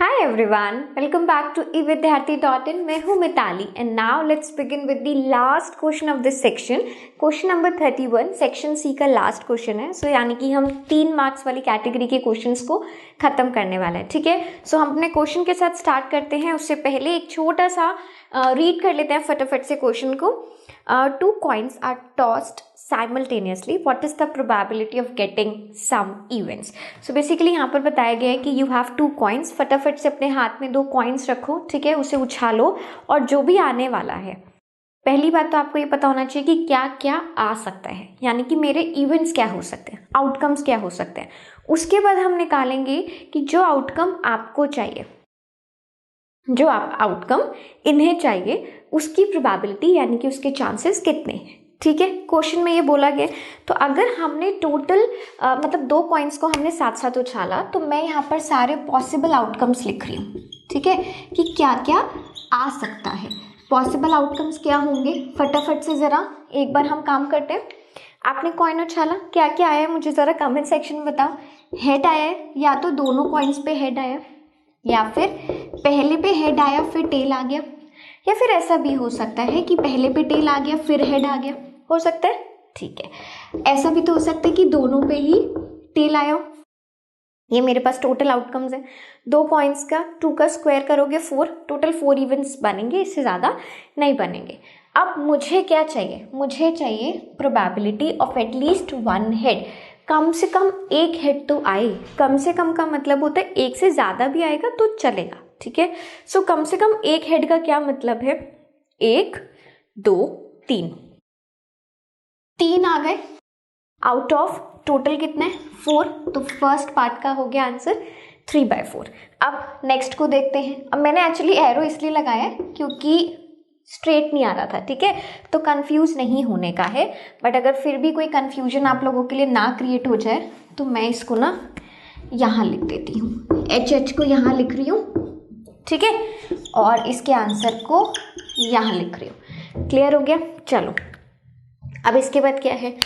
Hi everyone, welcome back to evidyarthi.in. मैं हूँ Mitali and now let's begin with the last question of this section. Question number 31 section C का last question है. सो यानी कि हम 3 marks वाली कैटेगरी के क्वेश्चंस को खत्म करने वाला है. ठीक है, सो हम अपने क्वेश्चन के साथ स्टार्ट करते हैं. उससे पहले एक छोटा सा रीड कर लेते हैं फटाफट से क्वेश्चन को. 2 coins are tossed simultaneously. What is the probability of getting some events? So basically यहाँ पर बताया गया है कि you have 2 coins. फटाफट से अपने हाथ में 2 coins रखो. ठीक है, उसे उछालो और जो भी आने वाला है, पहली बात तो आपको ये पता होना चाहिए कि क्या क्या आ सकता है, यानी कि मेरे इवेंट्स क्या हो सकते हैं, आउटकम्स क्या हो सकते हैं. उसके बाद हम निकालेंगे कि जो आउटकम आपको चाहिए, जो आप आउटकम इन्हें चाहिए, उसकी प्रोबेबिलिटी यानी कि उसके चांसेस कितने हैं. ठीक है, क्वेश्चन में ये बोला गया. तो अगर हमने टोटल मतलब 2 कॉइन्स को हमने साथ साथ उछाला, तो मैं यहाँ पर सारे पॉसिबल आउटकम्स लिख रही हूँ. ठीक है, कि क्या क्या आ सकता है, पॉसिबल आउटकम्स क्या होंगे. फटाफट से ज़रा एक बार हम काम करते हैं. आपने कॉइन उछाला, क्या क्या आया है मुझे ज़रा कमेंट सेक्शन में बताओ. हेड आया है, या तो दोनों कॉइन्स पे हेड आया, या फिर पहले पे हेड आया फिर टेल आ गया, या फिर ऐसा भी हो सकता है कि पहले पे टेल आ गया फिर हेड आ गया. हो सकता है. ठीक है, ऐसा भी तो हो सकता है कि दोनों पे ही टेल आया हो. ये मेरे पास टोटल आउटकम्स है. 2 कॉइन्स का 2 का स्क्वायर करोगे 4, टोटल 4 इवेंट्स बनेंगे, इससे ज़्यादा नहीं बनेंगे. अब मुझे क्या चाहिए, मुझे चाहिए प्रोबेबिलिटी ऑफ एटलीस्ट 1 हेड. कम से कम एक हेड तो आए. कम से कम का मतलब होता है एक से ज़्यादा भी आएगा तो चलेगा. ठीक है, सो कम से कम एक हेड का क्या मतलब है, 1 2 3 आ गए आउट ऑफ टोटल कितने 4. तो फर्स्ट पार्ट का हो गया आंसर 3/4. अब नेक्स्ट को देखते हैं. अब मैंने एक्चुअली एरो इसलिए लगाया है क्योंकि स्ट्रेट नहीं आ रहा था. ठीक है, तो कंफ्यूज नहीं होने का है. बट अगर फिर भी कोई कंफ्यूजन आप लोगों के लिए ना क्रिएट हो जाए, तो मैं इसको ना यहाँ लिख देती हूँ. HH को यहाँ लिख रही हूँ. ठीक है, और इसके आंसर को यहाँ लिख रही हूँ. क्लियर हो गया. चलो, अब इसके बाद क्या है,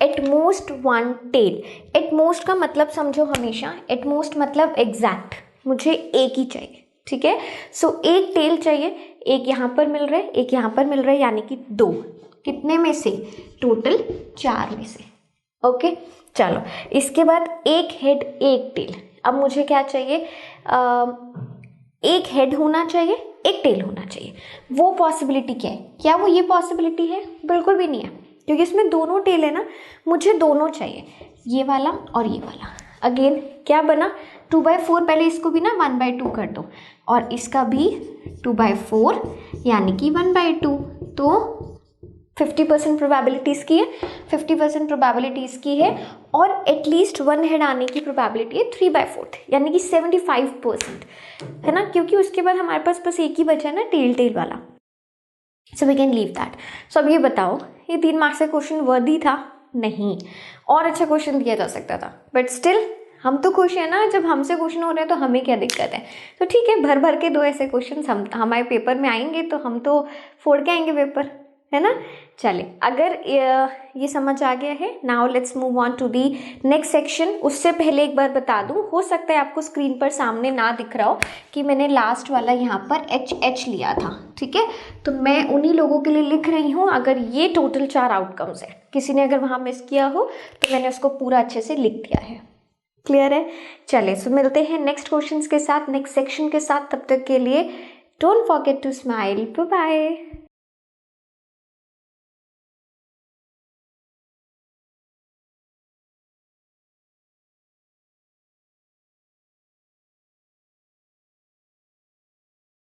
एटमोस्ट 1 टेल. एटमोस्ट का मतलब समझो हमेशा, एटमोस्ट मतलब एग्जैक्ट, मुझे एक ही चाहिए. ठीक है, सो एक टेल चाहिए. एक यहाँ पर मिल रहा है, एक यहाँ पर मिल रहा है, यानी कि 2. कितने में से, टोटल 4 में से. ओके, चलो इसके बाद एक हेड एक टेल. अब मुझे क्या चाहिए, एक हेड होना चाहिए, एक टेल होना चाहिए. वो पॉसिबिलिटी क्या है, क्या वो ये पॉसिबिलिटी है, बिल्कुल भी नहीं है, क्योंकि इसमें दोनों टेल है ना. मुझे दोनों चाहिए, ये वाला और ये वाला. अगेन क्या बना, 2/4. पहले इसको भी ना 1/2 कर दो, और इसका भी 2/4 यानी कि 1/2. तो 50% प्रोबेबिलिटीज़ की है, 50% प्रोबेबिलिटीज़ की है. और एटलीस्ट 1 हेड आने की प्रोबेबिलिटी है 3/4 यानी कि 75% है ना, क्योंकि उसके बाद हमारे पास बस एक ही बचा है ना, टेल वाला. So we can leave that. So अब ये बताओ, ये 3 मार्क्स का क्वेश्चन वर्दी था? नहीं, और अच्छा क्वेश्चन दिया जा सकता था. बट स्टिल हम तो खुश हैं ना, जब हमसे क्वेश्चन हो रहे हैं तो हमें क्या दिक्कत है. तो ठीक है, भर भर के 2 ऐसे क्वेश्चन हमारे पेपर में आएंगे तो हम तो फोड़ के आएंगे पेपर, है ना. चले, अगर ये समझ आ गया है, now let's move on to the next section. उससे पहले एक बार बता दूं, हो सकता है आपको स्क्रीन पर सामने ना दिख रहा हो कि मैंने लास्ट वाला यहाँ पर HH लिया था. ठीक है, तो मैं उन्हीं लोगों के लिए लिख रही हूँ अगर ये टोटल 4 आउटकम्स है. किसी ने अगर वहाँ मिस किया हो तो मैंने उसको पूरा अच्छे से लिख दिया है. क्लियर है. चले, सो मिलते हैं नेक्स्ट क्वेश्चन के साथ, नेक्स्ट सेक्शन के साथ. तब तक के लिए don't forget to smile. Bye bye.